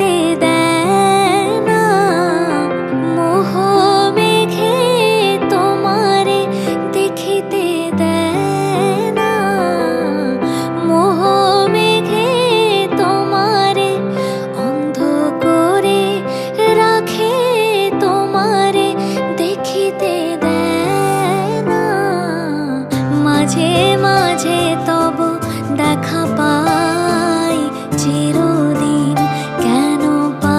দেখিতে দেয় না। মোহ মেঘে তোমারে দেখিতে দেয় না। মোহ মেঘে তোমারে অন্ধ করে রাখে, তোমারে দেখিতে দেয় না। মাঝে মাঝে তব দেখা পাই, চিরদিন কেন পাই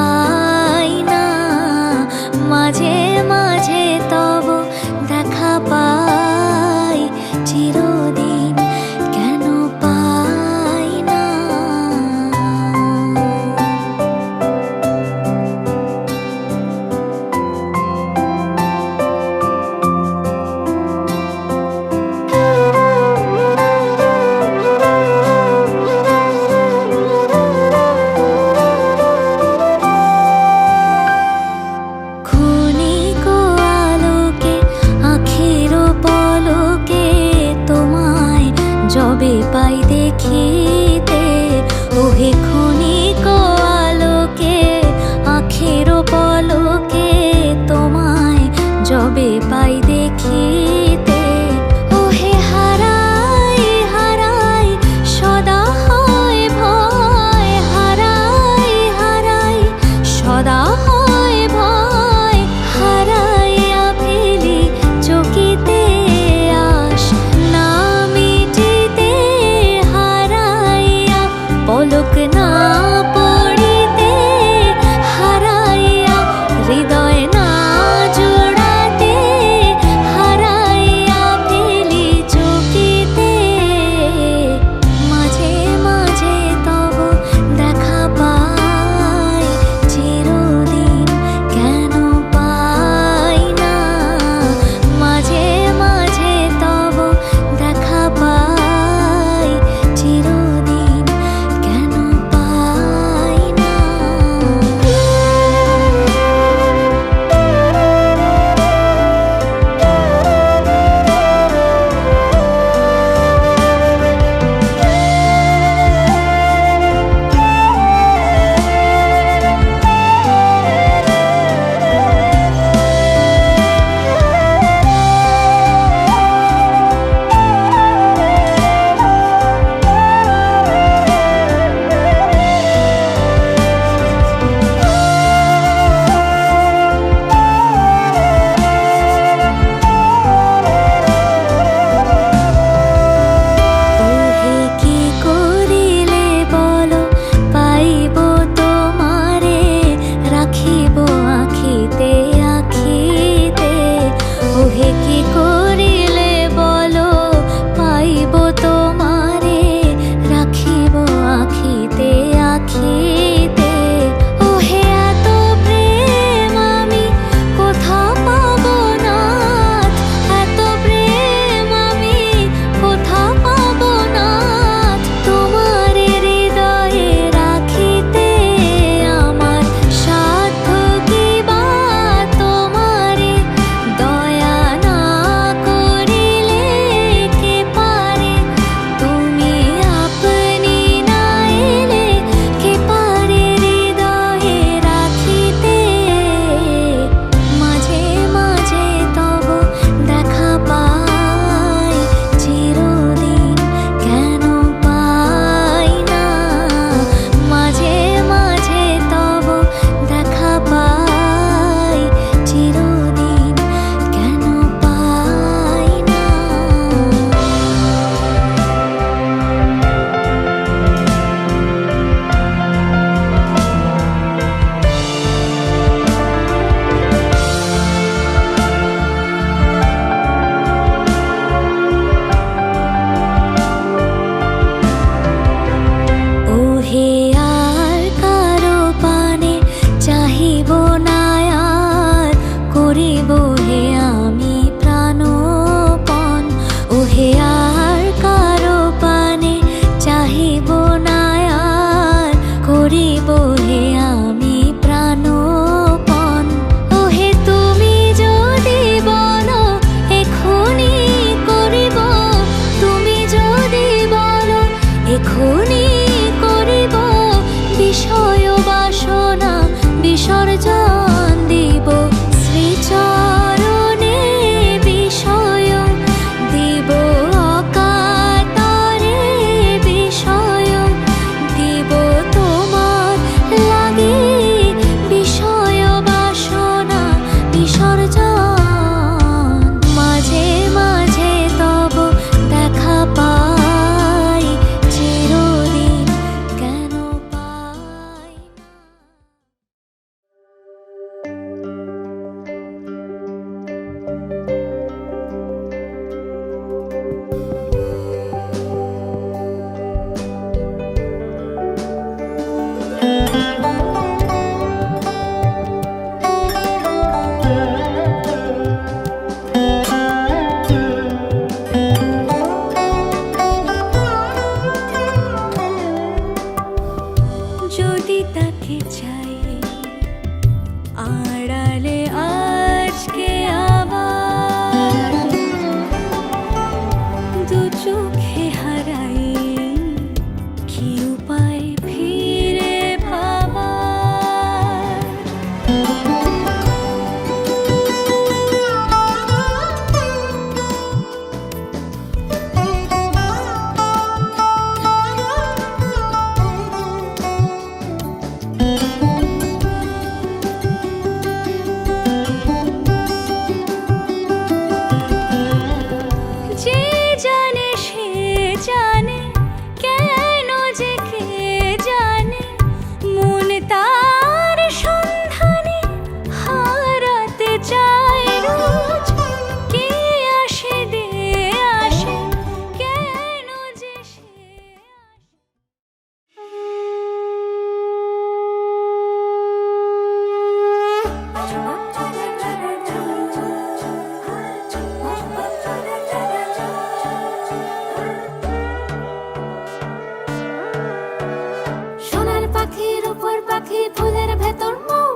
পাখি ফুলের ভেতর মৌ,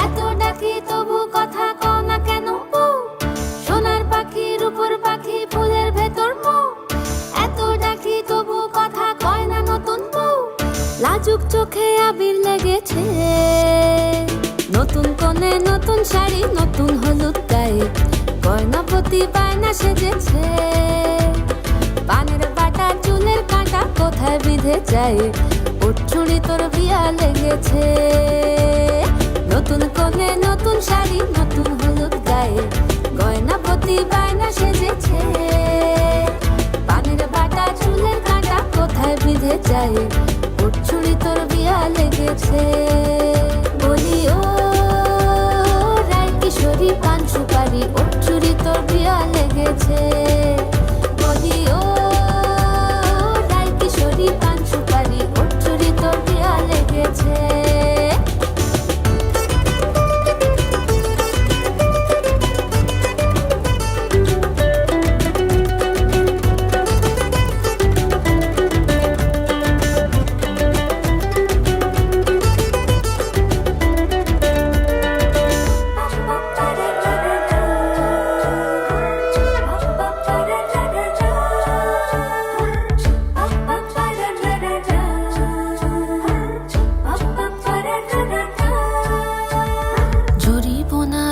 এত ডাকি তবু কথা কও না কেন বউ। সোনার পাখি রূপোর পাখি ফুলের ভেতর মৌ, এত ডাকি তবু কথা কয় না নতুন বউ। লাজুক চোখে আবির লেগেছে, নতুন কোণে নতুন শাড়ি নতুন হলুদ গায়ে, গয়নাপতি বায়না সেজেছে। পানের বাটা চুলের কাঁটা কোথায় বিঁধে যায়, ওর চুড়ি তোর বিয়া লেগেছে। নতুন কোণে নতুন শাড়ি নতুন হলুদ গায়ে, গয়নাপতি বায়না সেজেছে। পানের বাটা চুলের কাঁটা কোথায় বিঁধে যায়, ওর চুড়ি তোর বিয়া লেগেছে। বলি ও রায় কিশোরী পান সুপারি, ওর চুড়ি তোর বিয়া লেগেছে। বলি ও রায় কিশোরী পান সুপারি, ওর চুড়ি তোর বিয়া লেগেছে।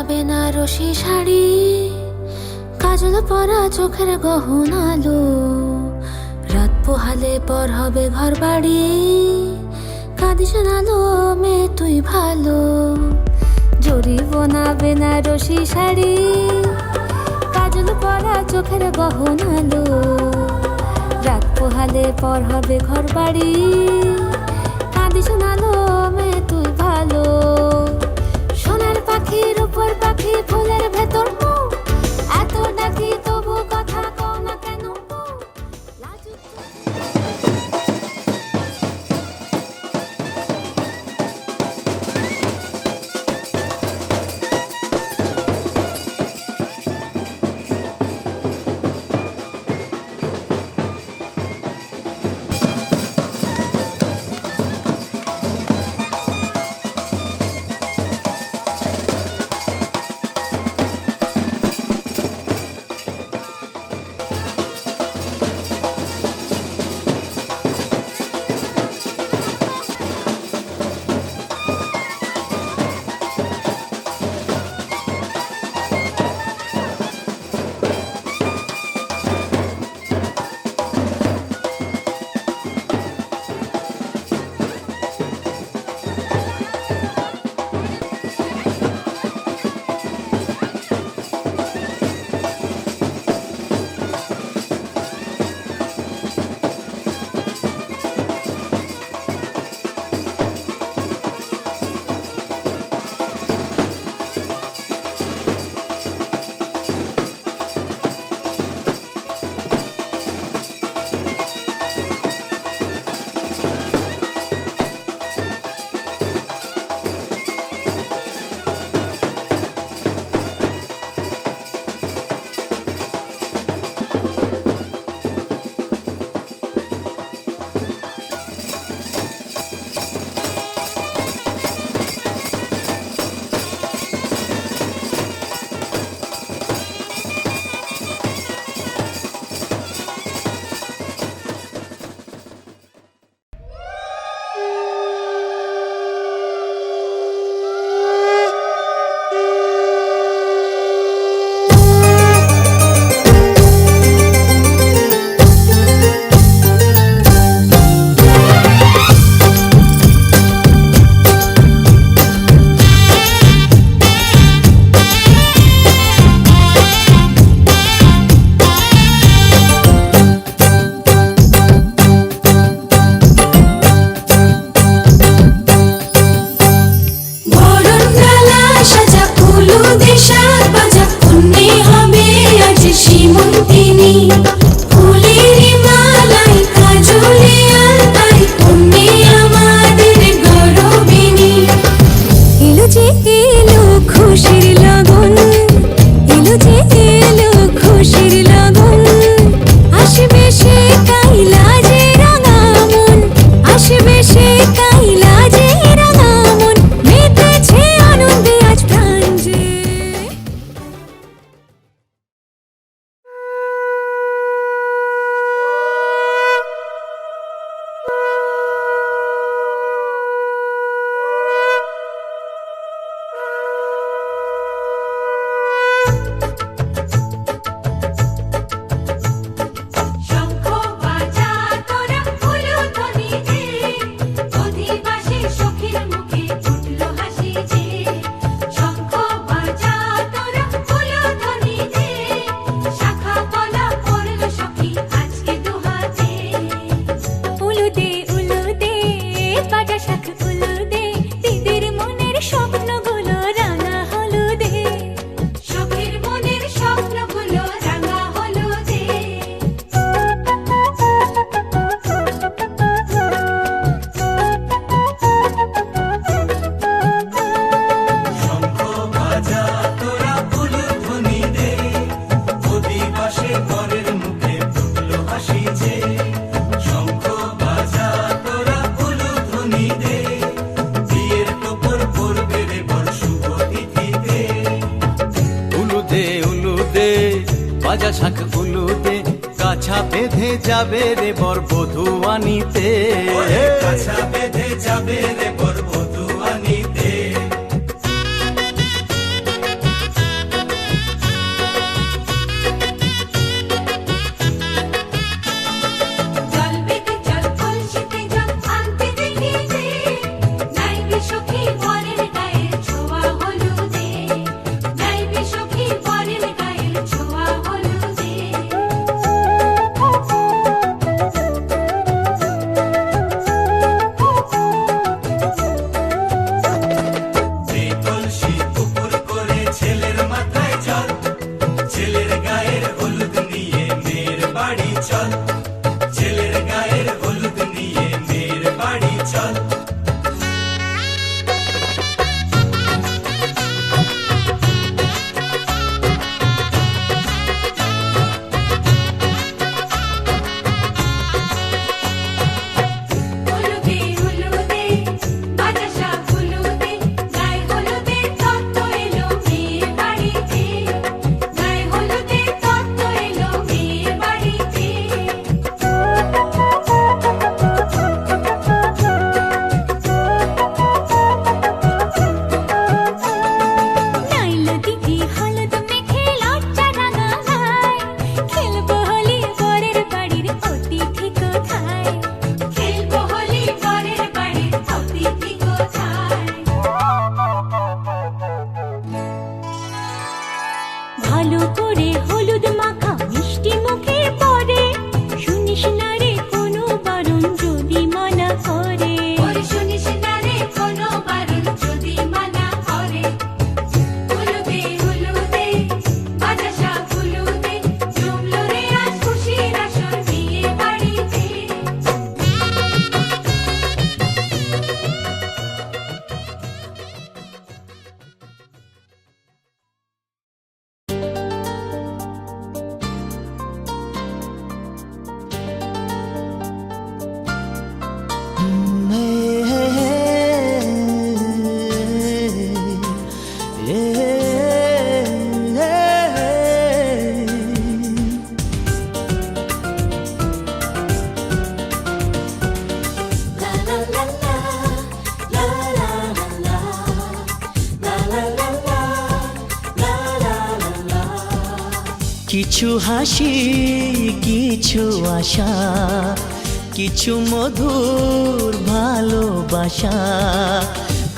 বেনারসি শাড়ি, কাজল পরা চোখের গহনালো, রাত পোহালে পর হবে ঘর বাড়ি, কাঁদিস নালো মেয়ে তুই ভালো। জরি বোনা বেনারসি শাড়ি, কাজল পরা চোখের গহনালো, রাত পোহালে পর হবে ঘর বাড়ি, কাঁদিস নালো মেয়ে তুই ভালো। সোনার পাখি রূপোর পাখি ফুলের ভেতর মৌ, এত ডাকি তবু কথা কও না কেন বউ। লাজুক শঙ্খ বাজা তোরা উলুধ্বনি দে, অধিবাসী সখীর মুখে ফুটলো হাসি যে। শঙ্খ বাজা তোরা উলুধ্বনি দে, শাখা কলা পড়লো সখী আজকে দুহাতে। উলুদে উলুদে বাজা শাখ উলুদে, দিদির মনের স্বপ্নগুলো রাঙা হলুদে। সখীর মনের স্বপ্নগুলো রাঙা হলুদে। শঙ্খ বাজা তোরা উলুধ্বনি দে, অধিবাসে বরের মুখে ফুটলো হাসি যে। শঙ্খ বাজা তোরা উলুধ্বনি দে, বিয়ের টোপর পড়বে রে বর শুভ তিথিতে। উলুদে উলুদে বাজা শাখ উলুদে, কাছা বেঁধে যাবে রে বর বধূ আনিতে। ওরে কাছা বেঁধে যাবে রে বর বধূ আনিতে। জল বেঁধে জল কলসিতে জল আনতে দেখি যে, নাইবে সখী বরের গায়ের ছোঁয়া হলুদে। নাইবে সখী বরের গায়ের ছোঁয়া হলুদে। যে কলসি উপর করে ছেলের মাথায় জল, ছেলের গায়ের হলুদ নিয়ে মেয়ের বাড়ি চল। ছেলের গায়ের হলুদ নিয়ে মেয়ের বাড়ি চল। উলুদে উলুদে বাজা শাখ উলুদে, গায়ে হলুদে তত্ত্ব এলো মেয়ের বাড়িতে। গায়ে হলুদে তত্ত্ব এলো মেয়ের বাড়িতে। নাইলো দিদি হলুদ মেখে লজ্জা রাঙা গায়, খেলবো হোলি বরের বাড়ির অতিথি কোথায়। খেলবো হোলি বরের বাড়ির অতিথি কোথায়। ভালো করে হলুদ মাখা মিষ্টি মুখে পড়ে, শুনিস না রে কোনো বারণ যদি মানা করে। শুনিস না রে কোনো বারণ যদি মানা করে। উলুদে উলুদে বাজা শাখ উলুদে, জমলো রে আজ খুশির আসর বিয়ে বাড়িতে। কিছু হাসি কিছু আশা, কিছু মধুর ভালোবাসা।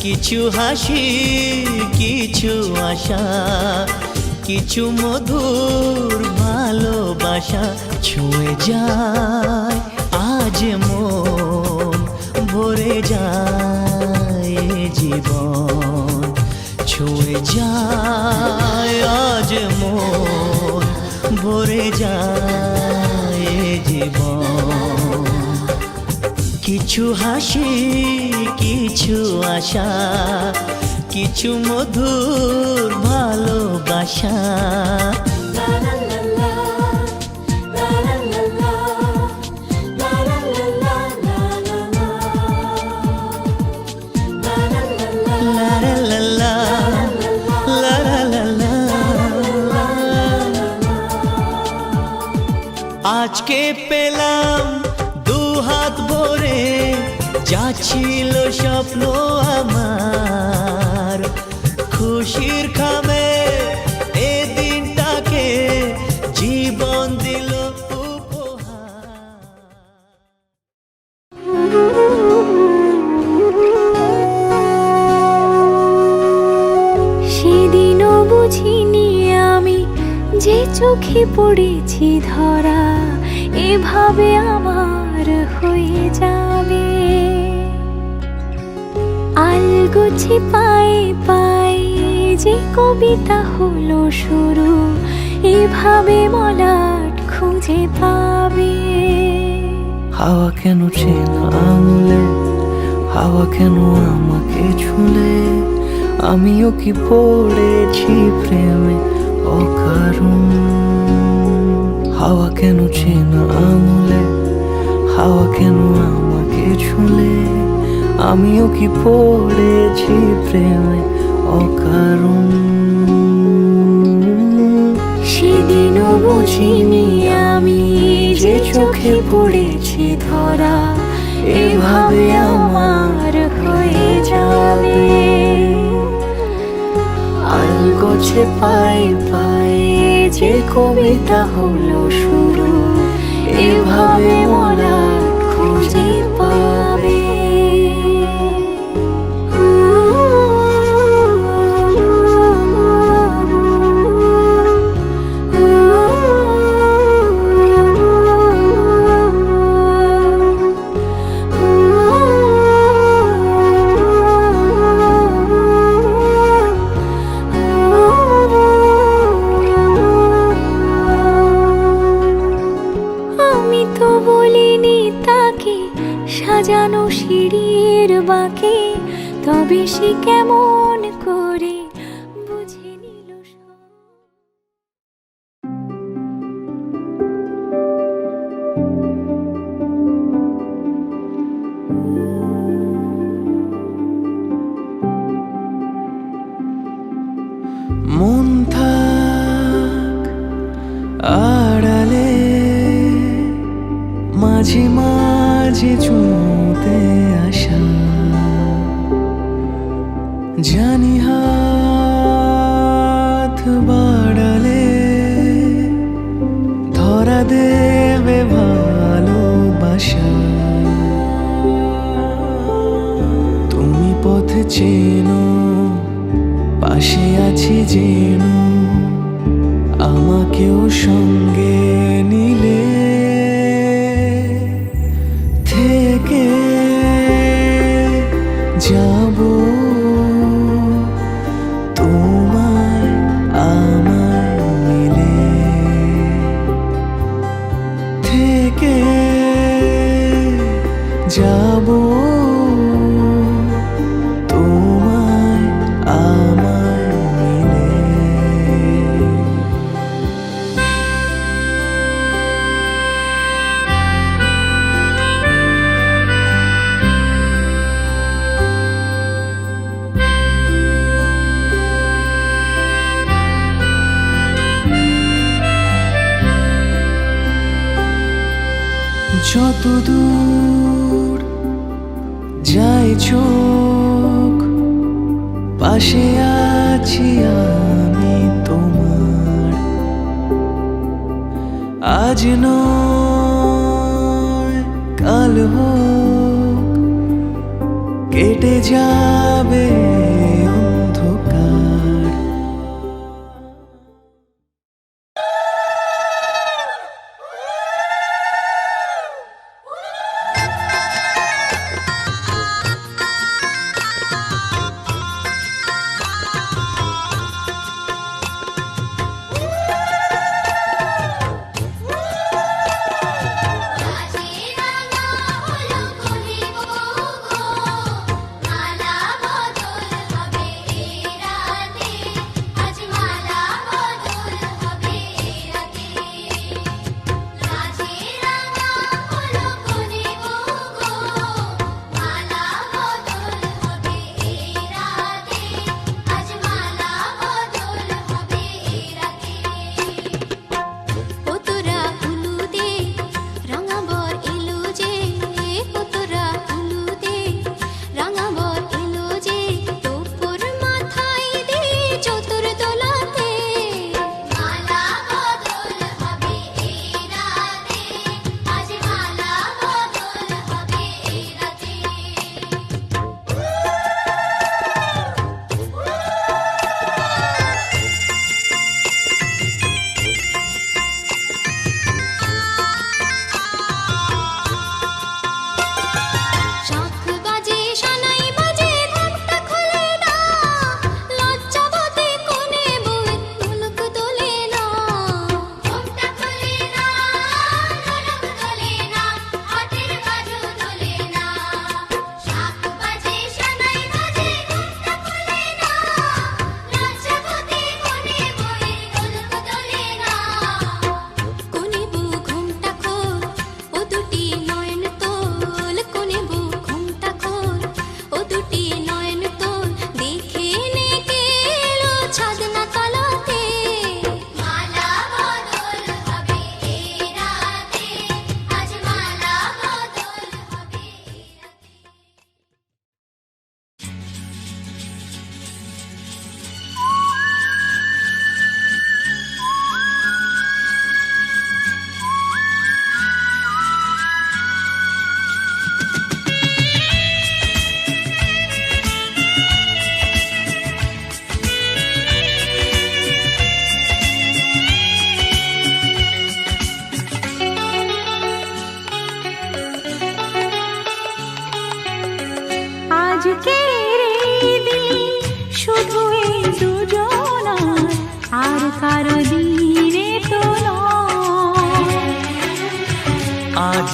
কিছু হাসি কিছু আশা, কিছু মধুর ভালোবাসা। ছুঁয়ে যায় আজ মন, ভরে যায় জীবন। ছুঁয়ে যায় আজ মন, ভরে যায় জীবন। কিছু হাসি কিছু আশা, কিছু মধুর ভালোবাসা। আজকে পেলাম দু হাত ভরে, যা ছিল স্বপ্ন আমার। খুশির খামে এ চোখে পড়েছি ধরা, এভাবে আমার হয়ে যাবে। আলগোছে পায়ে পায়ে যে কবিতা হলো শুরু, এভাবে মলাট খুঁজে পাবে। হাওয়া কেন চেনা আঙুলে, হাওয়া কেন আমাকে ছুলে, আমিও কি পড়েছি প্রেমে অকারণ। হাওয়া কেন চেনা আঙুলে, হাওয়া কেন আমাকে ছুলে, আমিও কি পড়েছি প্রেমে অকারণ। সেদিনও বুঝিনি আমি যে চোখে পড়েছি ধরা, এভাবে আমার হয়ে যাবে। আলগোছে পায়ে পায়ে যে কবিতা হলো শুরু, এভাবে মলাট খুঁজে পাবে। সাজানো সিঁড়ির বাঁকে, তবে সে কেমন করে বুঝে নিল সব। মন থাক আড়ালে, মাঝে মাঝে চুমুতে আসা, জানি হাত বাড়ালে ধরা দেবে ভালোবাসা। তুমি পথ চেনো, পাশে আছি যেন, আমাকেও সঙ্গে নিলে থেকে যাব তোমায় আমায় মিলে, থেকে যাব তোমায় আমায় মিলে। যত দূর যায় চোখ, পাশে আছি আমি তোমার। আজ নয় কাল হোক, কেটে যাবে অন্ধকার। রাঙা হলো কোনে গো গো, মালা বদল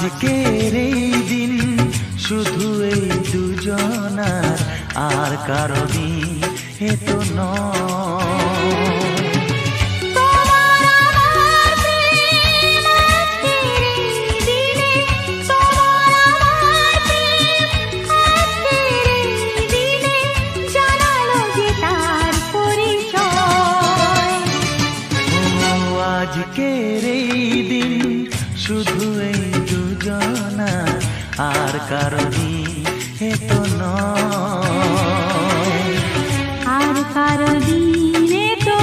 আজকের এই দিন শুধু এই দুজনার, আর কারো দিন এ তো নয়। আজকের এই দিন শুধু এই দুজনার, আর কারো দিন এ তো নয়, আর কারো দিনে তো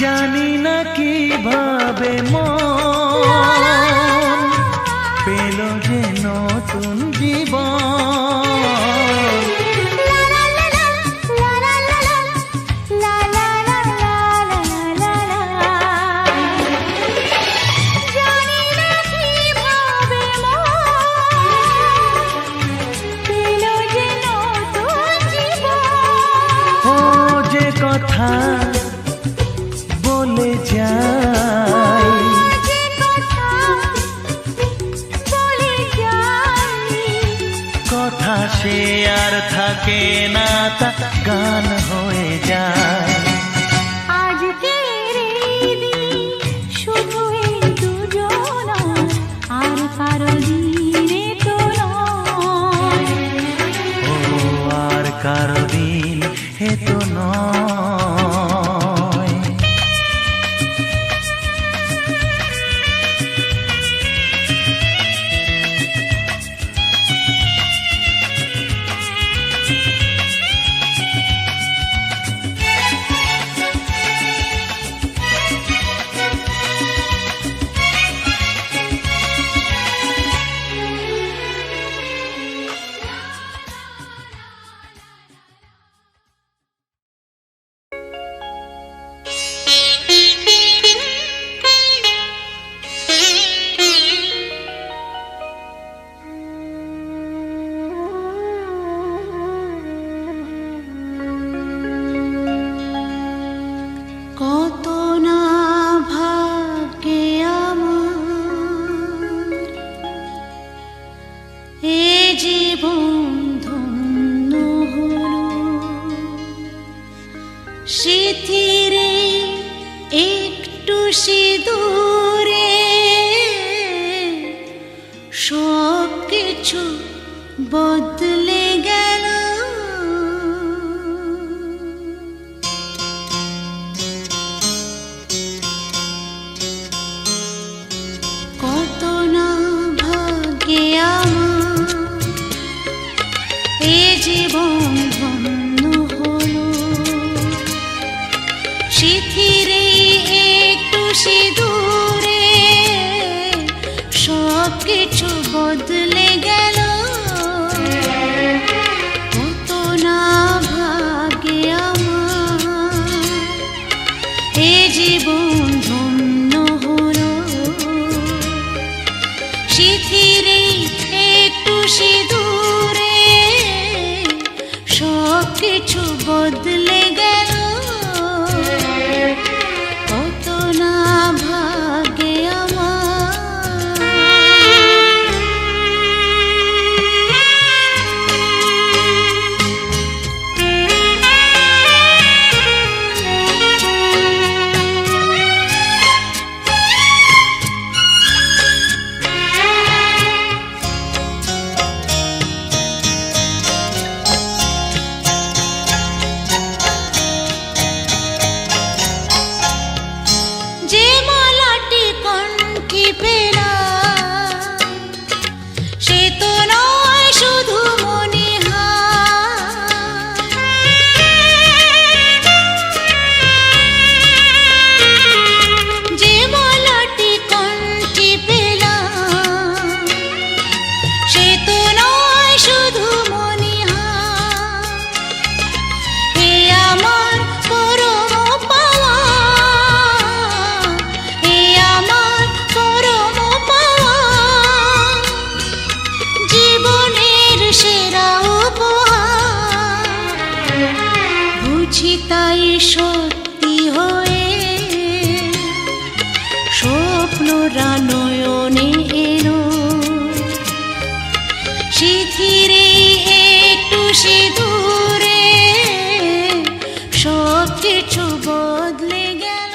জানি না কিভাবে মন পেল যে নতুন জীবন। ও যে কথা বলে যাই, কথা সে আর থাকে না, তা গান হয়ে যায়। আজকের এই দিন শুধু এই দুজনার, আর কারো দিনে তো নয়, ও আর কারো দিন এ তো নয়। কত না ভাগ্যে আমার এ জীবন ধন্য হলো, স্মৃতিরে একটু সিঁদুরে সব কিছু বদলে গেল। কত না ভাগ্যে আমার এ জীবন ধন্য হলো, স্মৃতিরে একটু সিঁদুরে সব কিছু বদলে গেল। কত না ভাগ্যে আমার এ জীবন ধন্য হলো, স্মৃতিরে একটু সিঁদুরে সব কিছু বদলে গেল। কত না খুশি দূরে সব কিছু বদলে গেল।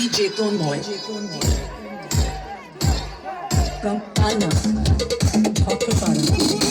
DJ Convoy from Palma, Bhaktiparam.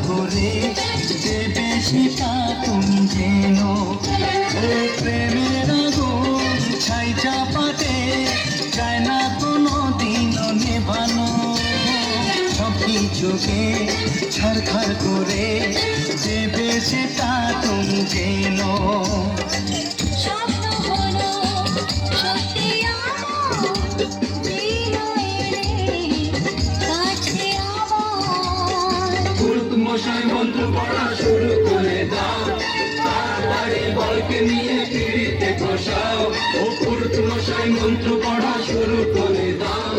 করে দেবে সেটা তুমি যেন ও প্রেমের আগুন ছাই চাপাতে চায় না কোনো দিনও নেভানো সব কিছুকে ছারখার করে দেবে সেটা তুমি যেন স্বপ্ন হলো সত্যি আমার হৃদয়ে কাছে আমার পুরুত মশাই মন্ত্র পড়া শুরু করে দাও তাড়াতাড়ি বলকে নিয়ে পিড়িতে বসাও ও পুরুত মশাই মন্ত্র পড়া শুরু করে দাও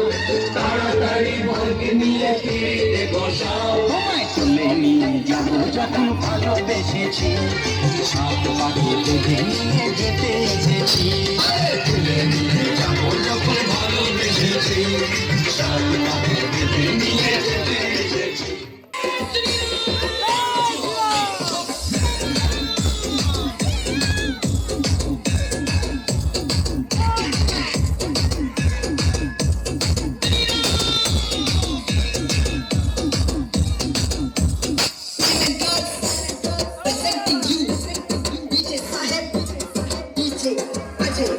তাড়াতাড়ি বলকে নিয়ে পিড়িতে বসাও তোমায় তুলে নিয়ে যাবো যখন ভালোবেসেছি সাত পাখি বেঁধে নিয়ে যেতে এসেছি তুলে নিয়ে যাবো যখন ভালোবেসেছি সাত পাখি বেঁধে নিয়ে যেতে এসেছি Presenting you, DJ Saheb, DJ Ajay.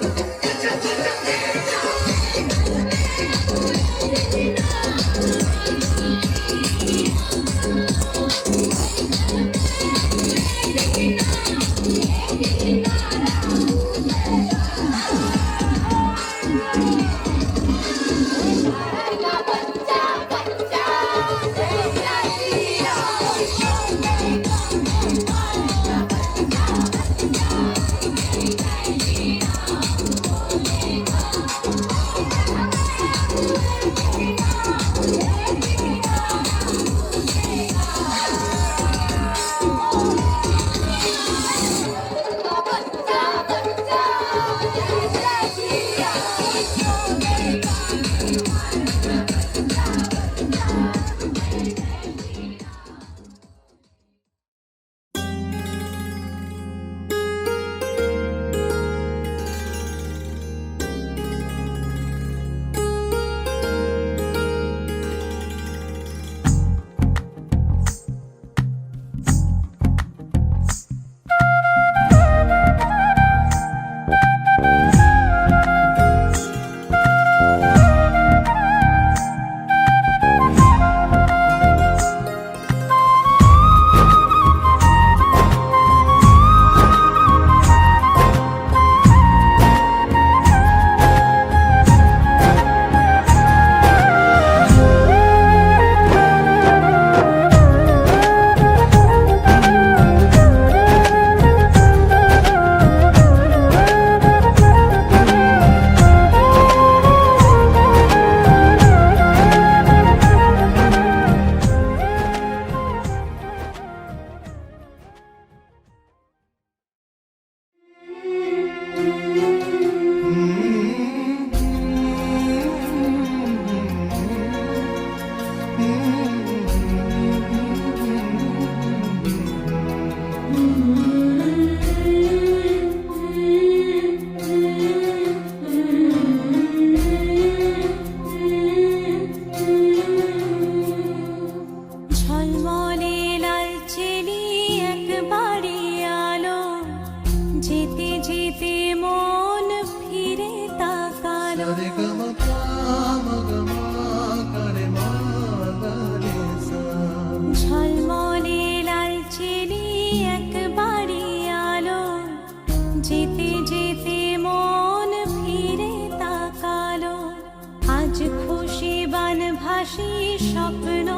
ভাসি স্বপ্ন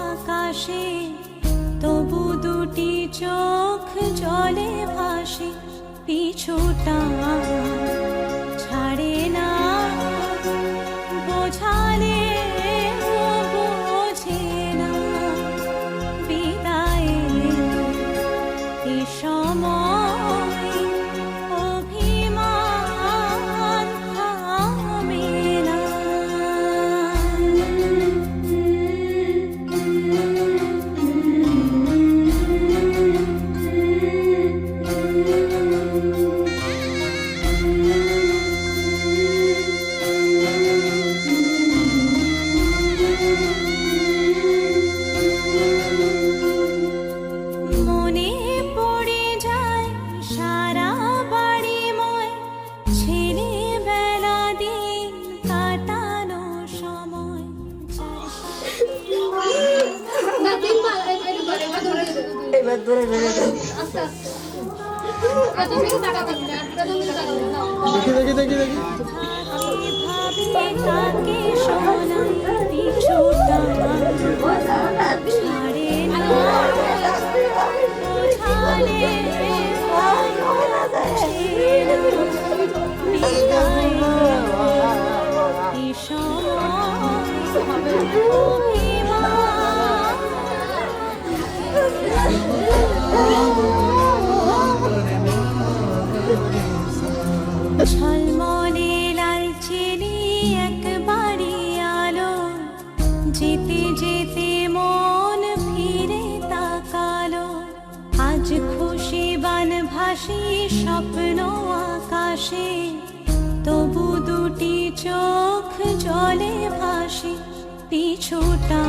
আকাশে, তবু দুটি চোখ জলে ভাসে, পিছুটা ছাড়ে না, বোঝালে বোঝে না, বিদায়ের এ সময় অভিমান থামে না। ভাবি তাকে শোনাই পিছুটা ছাড়ে না বোঝালে এই সময় ঝলমলে লালচেরি একবারই আলো যেতে যেতে মন ফিরে তাকালো আজ খুশি বানভাসি স্বপ্ন আকাশে তবু দুটি চোখ জলে ভাসি পিছুটা